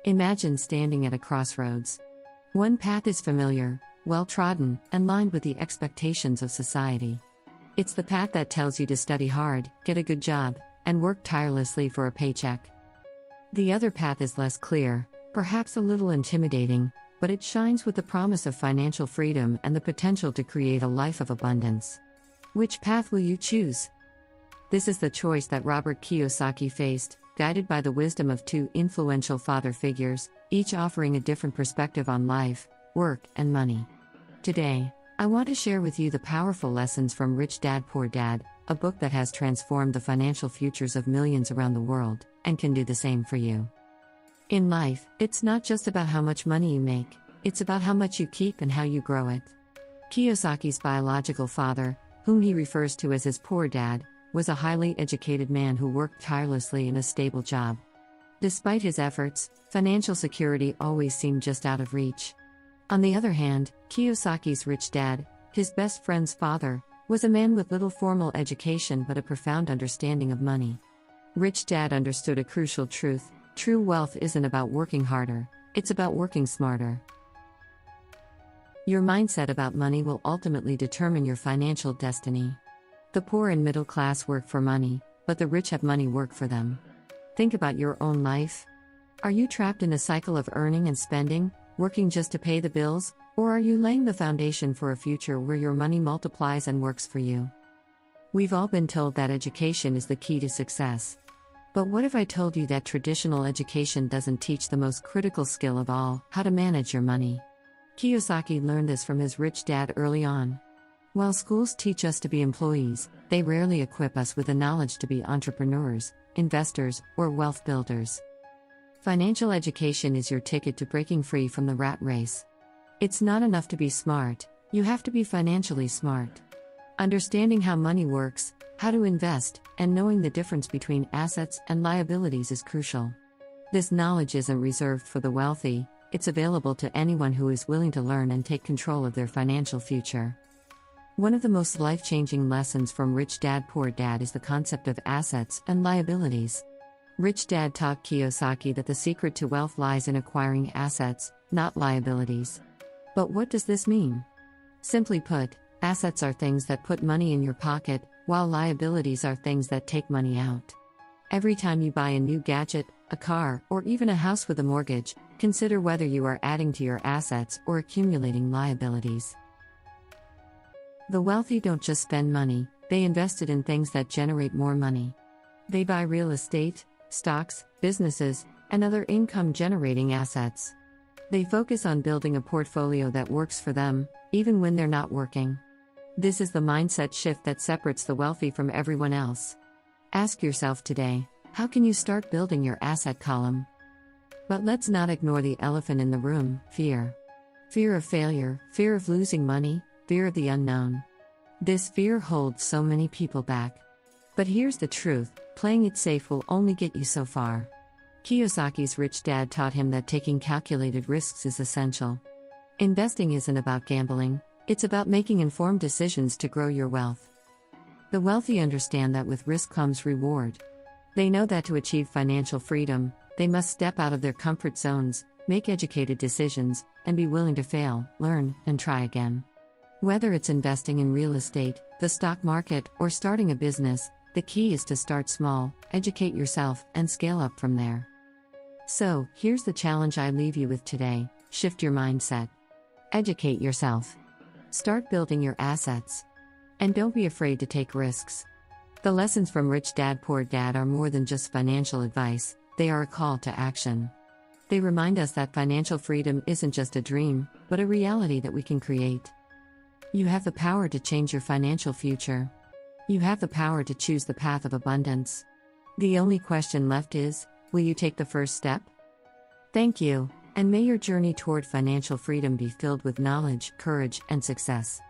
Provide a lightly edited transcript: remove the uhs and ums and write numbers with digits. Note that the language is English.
Imagine standing at a crossroads. One path is familiar, well-trodden, and lined with the expectations of society. It's the path that tells you to study hard, get a good job, and work tirelessly for a paycheck. The other path is less clear, perhaps a little intimidating, but it shines with the promise of financial freedom and the potential to create a life of abundance. Which path will you choose? This is the choice that Robert Kiyosaki faced, guided by the wisdom of two influential father figures, each offering a different perspective on life, work, and money. Today, I want to share with you the powerful lessons from Rich Dad Poor Dad, a book that has transformed the financial futures of millions around the world, and can do the same for you. In life, it's not just about how much money you make, it's about how much you keep and how you grow it. Kiyosaki's biological father, whom he refers to as his poor dad, was a highly educated man who worked tirelessly in a stable job. Despite his efforts, financial security always seemed just out of reach. On the other hand, Kiyosaki's rich dad, his best friend's father, was a man with little formal education but a profound understanding of money. Rich Dad understood a crucial truth: true wealth isn't about working harder, it's about working smarter. Your mindset about money will ultimately determine your financial destiny. The poor and middle class work for money, but the rich have money work for them. Think about your own life. Are you trapped in a cycle of earning and spending, working just to pay the bills, or are you laying the foundation for a future where your money multiplies and works for you? We've all been told that education is the key to success. But what if I told you that traditional education doesn't teach the most critical skill of all, how to manage your money? Kiyosaki learned this from his rich dad early on. While schools teach us to be employees, they rarely equip us with the knowledge to be entrepreneurs, investors, or wealth builders. Financial education is your ticket to breaking free from the rat race. It's not enough to be smart, you have to be financially smart. Understanding how money works, how to invest, and knowing the difference between assets and liabilities is crucial. This knowledge isn't reserved for the wealthy, it's available to anyone who is willing to learn and take control of their financial future. One of the most life-changing lessons from Rich Dad Poor Dad is the concept of assets and liabilities. Rich Dad taught Kiyosaki that the secret to wealth lies in acquiring assets, not liabilities. But what does this mean? Simply put, assets are things that put money in your pocket, while liabilities are things that take money out. Every time you buy a new gadget, a car, or even a house with a mortgage, consider whether you are adding to your assets or accumulating liabilities. The wealthy don't just spend money, they invest it in things that generate more money. They buy real estate, stocks, businesses, and other income-generating assets. They focus on building a portfolio that works for them, even when they're not working. This is the mindset shift that separates the wealthy from everyone else. Ask yourself today, how can you start building your asset column? But let's not ignore the elephant in the room: fear. Fear of failure, fear of losing money, fear of the unknown. This fear holds so many people back. But here's the truth: playing it safe will only get you so far. Kiyosaki's rich dad taught him that taking calculated risks is essential. Investing isn't about gambling, it's about making informed decisions to grow your wealth. The wealthy understand that with risk comes reward. They know that to achieve financial freedom, they must step out of their comfort zones, make educated decisions, and be willing to fail, learn, and try again. Whether it's investing in real estate, the stock market, or starting a business, the key is to start small, educate yourself, and scale up from there. So, here's the challenge I leave you with today: shift your mindset. Educate yourself. Start building your assets. And don't be afraid to take risks. The lessons from Rich Dad Poor Dad are more than just financial advice, they are a call to action. They remind us that financial freedom isn't just a dream, but a reality that we can create. You have the power to change your financial future. You have the power to choose the path of abundance. The only question left is, will you take the first step? Thank you, and may your journey toward financial freedom be filled with knowledge, courage, and success.